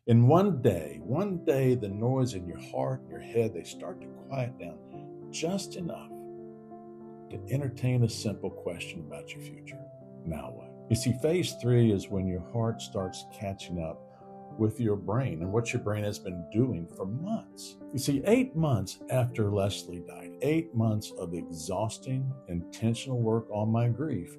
And one day, the noise in your heart and your head, they start to quiet down just enough to entertain a simple question about your future. Now what? You see, phase three is when your heart starts catching up with your brain and what your brain has been doing for months. You see, 8 months after Leslie died, 8 months of exhausting, intentional work on my grief,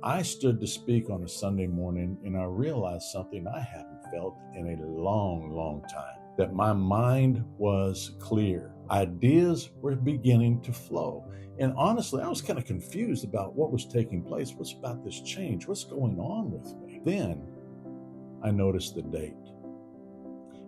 I stood to speak on a Sunday morning and I realized something I hadn't felt in a long time, that my mind was clear. Ideas were beginning to flow. And honestly, I was kind of confused about what was taking place. What's about this change? What's going on with me? Then I noticed the date.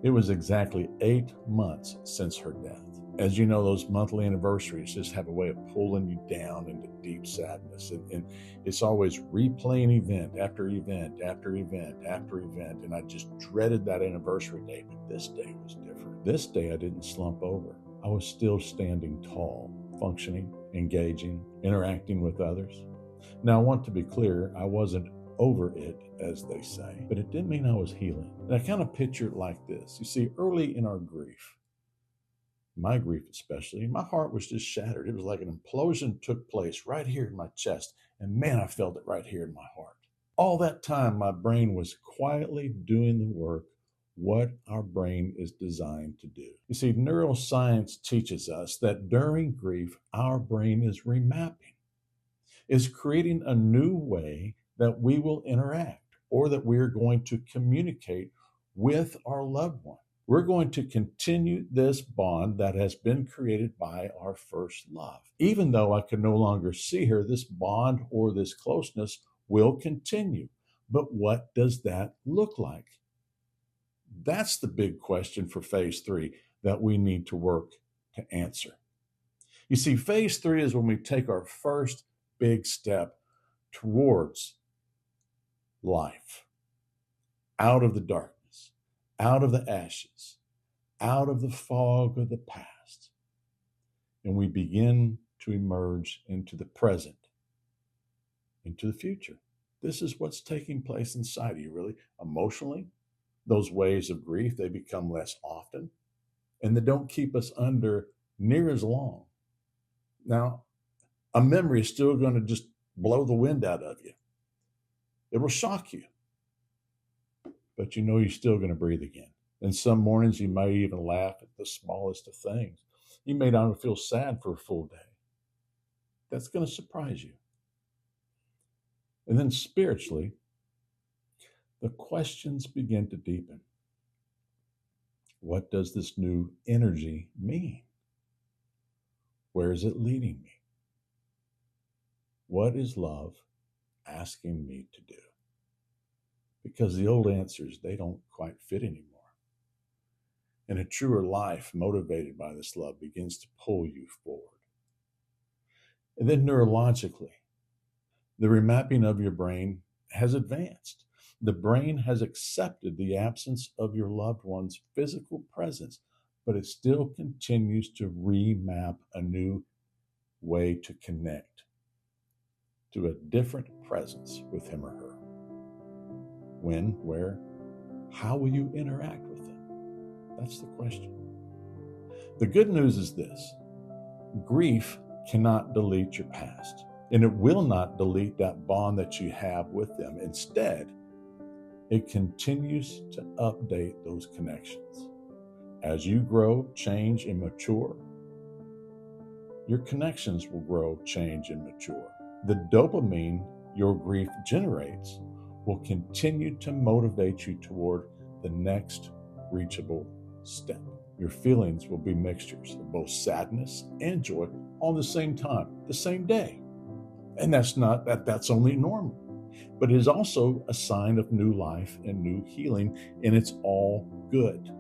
It was exactly 8 months since her death. As you know, those monthly anniversaries just have a way of pulling you down into deep sadness. And it's always replaying event after event after event after event. And I just dreaded that anniversary day. But this day was different. This day I didn't slump over. I was still standing tall, functioning, engaging, interacting with others. Now, I want to be clear, I wasn't over it, as they say, but it didn't mean I was healing. And I kind of picture it like this. You see, early in our grief, my grief especially, my heart was just shattered. It was like an implosion took place right here in my chest. And man, I felt it right here in my heart. All that time, my brain was quietly doing the work what our brain is designed to do. You see, neuroscience teaches us that during grief, our brain is remapping, is creating a new way that we will interact or that we're going to communicate with our loved one. We're going to continue this bond that has been created by our first love. Even though I can no longer see her, this bond or this closeness will continue. But what does that look like? That's the big question for phase three that we need to work to answer. You see, phase three is when we take our first big step towards life, out of the darkness, out of the ashes, out of the fog of the past. And we begin to emerge into the present, into the future. This is what's taking place inside of you, really. Emotionally, those waves of grief, they become less often, and they don't keep us under near as long. Now, a memory is still going to just blow the wind out of you. It will shock you, but you know you're still going to breathe again. And some mornings you may even laugh at the smallest of things. You may not feel sad for a full day. That's going to surprise you. And then spiritually, the questions begin to deepen. What does this new energy mean? Where is it leading me? What is love asking me to do? Because the old answers, they don't quite fit anymore. And a truer life motivated by this love begins to pull you forward. And then neurologically, the remapping of your brain has advanced. The brain has accepted the absence of your loved one's physical presence, but it still continues to remap a new way to connect to a different presence with him or her. When, where, how will you interact with them? That's the question. The good news is this: grief cannot delete your past, and it will not delete that bond that you have with them. Instead, it continues to update those connections. As you grow, change, and mature, your connections will grow, change, and mature. The dopamine your grief generates will continue to motivate you toward the next reachable step. Your feelings will be mixtures of both sadness and joy all the same time, the same day. And that's only normal. But it is also a sign of new life and new healing, and it's all good.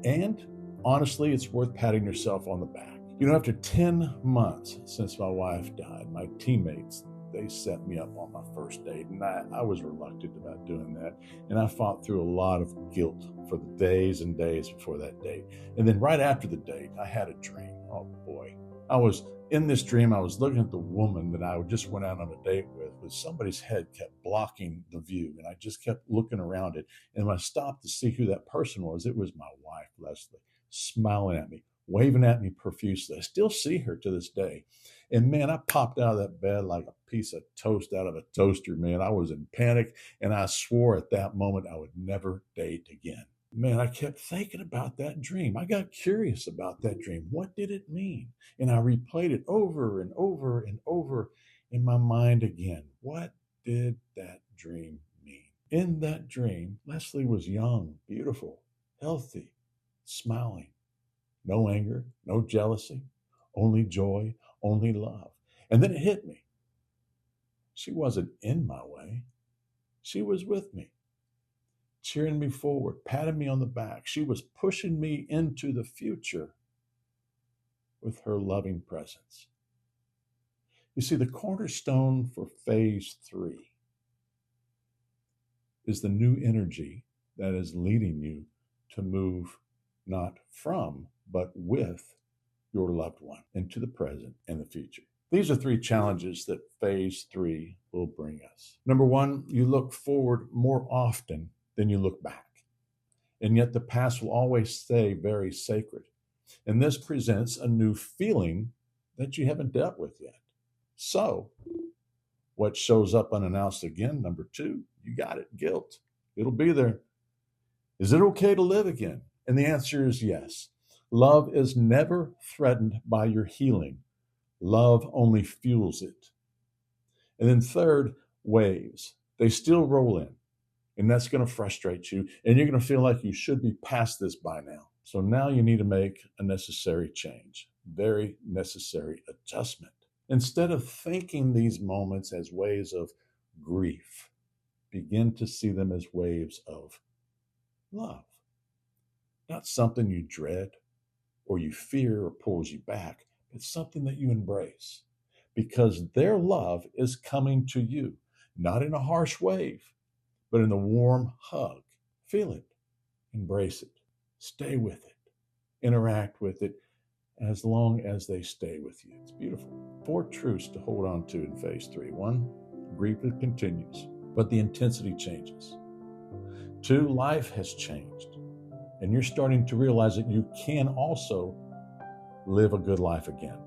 And honestly, it's worth patting yourself on the back. You know, after 10 months since my wife died, my teammates, they set me up on my first date, and I was reluctant about doing that. And I fought through a lot of guilt for the days and days before that date. And then right after the date, I had a dream. Oh boy. I was in this dream. I was looking at the woman that I just went out on a date with somebody's head kept blocking the view. And I just kept looking around it. And when I stopped to see who that person was, it was my wife, Leslie, smiling at me, waving at me profusely. I still see her to this day. And man, I popped out of that bed like a piece of toast out of a toaster, man. I was in panic. And I swore at that moment I would never date again. Man, I kept thinking about that dream. I got curious about that dream. What did it mean? And I replayed it over and over and over in my mind again. What did that dream mean? In that dream, Leslie was young, beautiful, healthy, smiling. No anger, no jealousy, only joy, only love. And then it hit me. She wasn't in my way. She was with me, cheering me forward, patting me on the back. She was pushing me into the future with her loving presence. You see, the cornerstone for phase 3 is the new energy that is leading you to move not from, but with your loved one into the present and the future. These are 3 challenges that phase 3 will bring us. Number 1, you look forward more often than you look back. And yet the past will always stay very sacred. And this presents a new feeling that you haven't dealt with yet. So, what shows up unannounced again? Number 2, you got it, guilt. It'll be there. Is it okay to live again? And the answer is yes. Love is never threatened by your healing. Love only fuels it. And then third, waves. They still roll in. And that's going to frustrate you. And you're going to feel like you should be past this by now. So now you need to make a necessary change, very necessary adjustment. Instead of thinking these moments as waves of grief, begin to see them as waves of love. Not something you dread or you fear or pulls you back, but something that you embrace. Because their love is coming to you, not in a harsh wave, but in the warm hug. Feel it, embrace it, stay with it, interact with it as long as they stay with you. It's beautiful. 4 truths to hold on to in phase 3. 1, grief continues, but the intensity changes. 2, life has changed, and you're starting to realize that you can also live a good life again.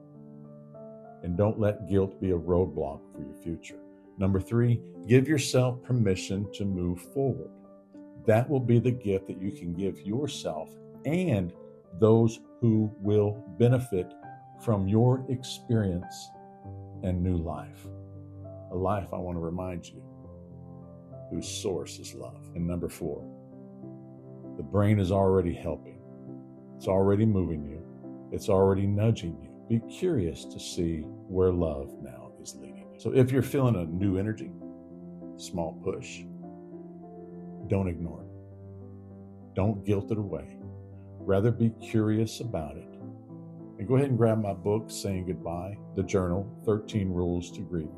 And don't let guilt be a roadblock for your future. Number 3, give yourself permission to move forward. That will be the gift that you can give yourself and those who will benefit from your experience and new life. A life, I want to remind you, whose source is love. And number 4, the brain is already helping. It's already moving you. It's already nudging you. Be curious to see where love now is leading you. So if you're feeling a new energy, small push, don't ignore it. Don't guilt it away. Rather be curious about it. And go ahead and grab my book, Saying Goodbye, the journal, 13 Rules to Grieving.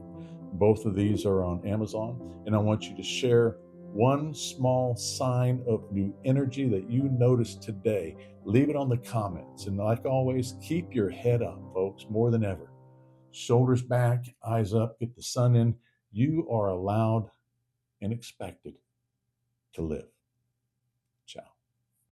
Both of these are on Amazon, and I want you to share one small sign of new energy that you noticed today. Leave it on the comments. And like always, keep your head up, folks, more than ever. Shoulders back, eyes up, get the sun in. You are allowed and expected to live.